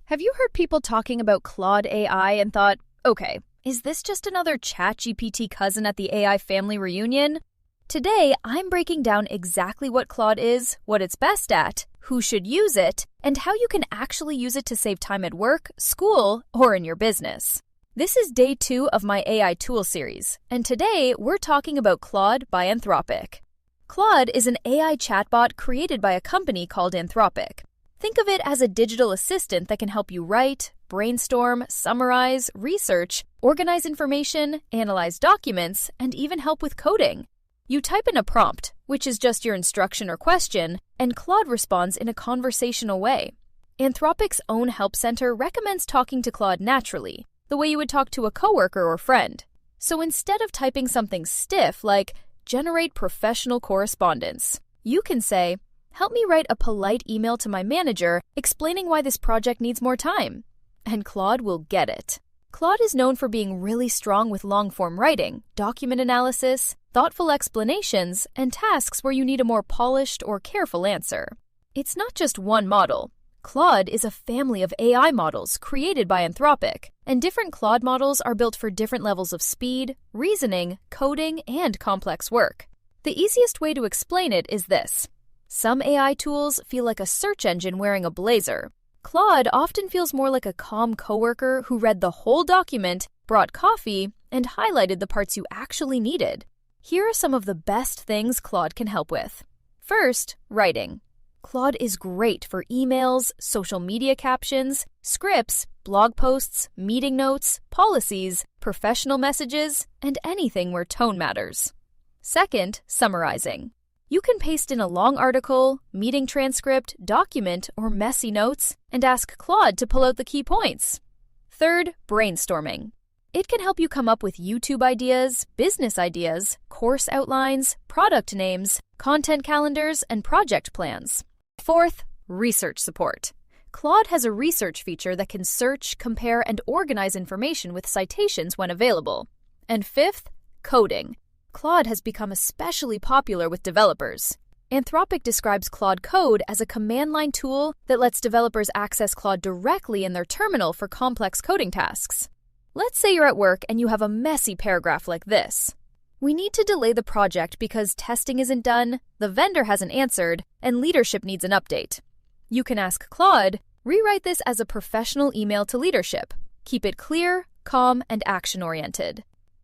Have you heard people talking about Claude AI and thought, okay, is this just another ChatGPT cousin at the AI family reunion? Today, I'm breaking down exactly what Claude is, what it's best at, who should use it, and how you can actually use it to save time at work, school, or in your business. This is day 2 of my AI tool series, and today we're talking about Claude by Anthropic. Claude is an AI chatbot created by a company called Anthropic. Think of it as a digital assistant that can help you write, brainstorm, summarize, research, organize information, analyze documents, and even help with coding. You type in a prompt, which is just your instruction or question, and Claude responds in a conversational way. Anthropic's own help center recommends talking to Claude naturally, the way you would talk to a coworker or friend. So instead of typing something stiff like, generate professional correspondence, you can say, help me write a polite email to my manager explaining why this project needs more time. And Claude will get it. Claude is known for being really strong with long-form writing, document analysis, thoughtful explanations, and tasks where you need a more polished or careful answer. It's not just one model. Claude is a family of AI models created by Anthropic, and different Claude models are built for different levels of speed, reasoning, coding, and complex work. The easiest way to explain it is this. Some AI tools feel like a search engine wearing a blazer. Claude often feels more like a calm coworker who read the whole document, brought coffee, and highlighted the parts you actually needed. Here are some of the best things Claude can help with. First, writing. Claude is great for emails, social media captions, scripts, blog posts, meeting notes, policies, professional messages, and anything where tone matters. Second, summarizing. You can paste in a long article, meeting transcript, document, or messy notes, and ask Claude to pull out the key points. Third, brainstorming. It can help you come up with YouTube ideas, business ideas, course outlines, product names, content calendars, and project plans. Fourth, research support. Claude has a research feature that can search, compare, and organize information with citations when available. And fifth, coding. Claude has become especially popular with developers. Anthropic describes Claude Code as a command line tool that lets developers access Claude directly in their terminal for complex coding tasks. Let's say you're at work and you have a messy paragraph like this. We need to delay the project because testing isn't done, the vendor hasn't answered, and leadership needs an update. You can ask Claude, rewrite this as a professional email to leadership. Keep it clear, calm, and action-oriented.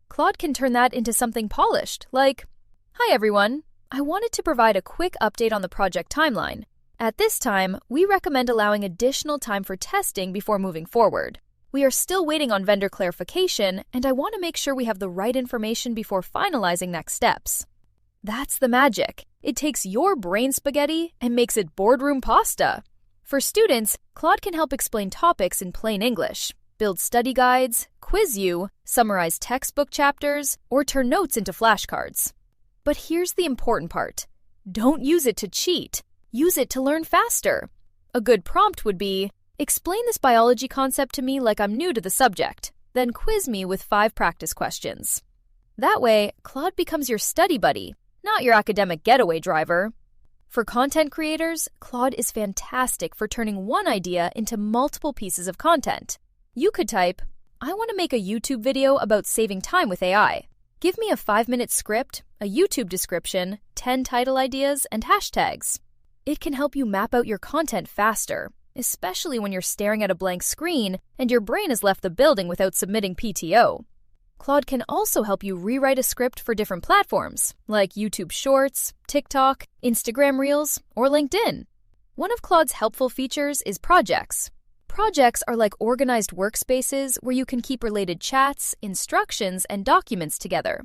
Claude can turn that into something polished, like, hi everyone, I wanted to provide a quick update on the project timeline. At this time, we recommend allowing additional time for testing before moving forward. We are still waiting on vendor clarification, and I want to make sure we have the right information before finalizing next steps. That's the magic. It takes your brain spaghetti and makes it boardroom pasta. For students, Claude can help explain topics in plain English, build study guides, quiz you, summarize textbook chapters, or turn notes into flashcards. But here's the important part. Don't use it to cheat. Use it to learn faster. A good prompt would be, explain this biology concept to me like I'm new to the subject, then quiz me with 5 practice questions. That way, Claude becomes your study buddy, not your academic getaway driver. For content creators, Claude is fantastic for turning one idea into multiple pieces of content. You could type, I want to make a YouTube video about saving time with AI. Give me a 5-minute script, a YouTube description, 10 title ideas, and hashtags. It can help you map out your content faster, especially when you're staring at a blank screen and your brain has left the building without submitting PTO. Claude can also help you rewrite a script for different platforms, like YouTube Shorts, TikTok, Instagram Reels, or LinkedIn. One of Claude's helpful features is projects. Projects are like organized workspaces where you can keep related chats, instructions, and documents together.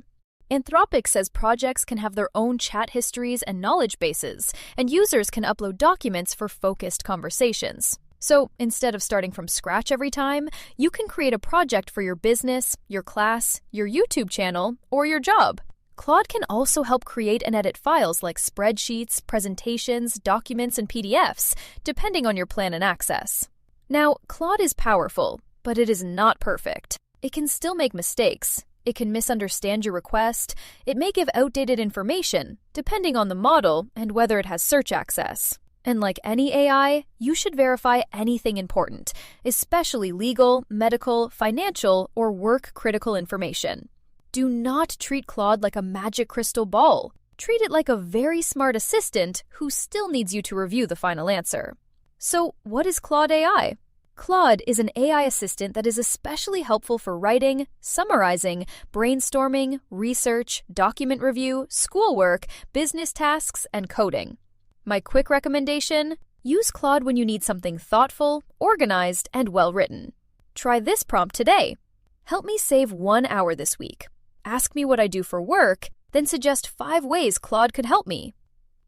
Anthropic says projects can have their own chat histories and knowledge bases, and users can upload documents for focused conversations. So instead of starting from scratch every time, you can create a project for your business, your class, your YouTube channel, or your job. Claude can also help create and edit files like spreadsheets, presentations, documents, and PDFs, depending on your plan and access. Now, Claude is powerful, but it is not perfect. It can still make mistakes. It can misunderstand your request. It may give outdated information, depending on the model and whether it has search access. And like any AI, you should verify anything important, especially legal, medical, financial, or work-critical information. Do not treat Claude like a magic crystal ball. Treat it like a very smart assistant who still needs you to review the final answer. So, what is Claude AI? Claude is an AI assistant that is especially helpful for writing, summarizing, brainstorming, research, document review, schoolwork, business tasks, and coding. My quick recommendation: use Claude when you need something thoughtful, organized, and well-written. Try this prompt today. Help me save 1 hour this week. Ask me what I do for work, then suggest 5 ways Claude could help me.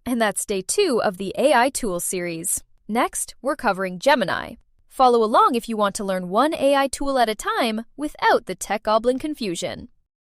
And that's day 2 of the AI Tools series. Next, we're covering Gemini. Follow along if you want to learn one AI tool at a time without the tech goblin confusion.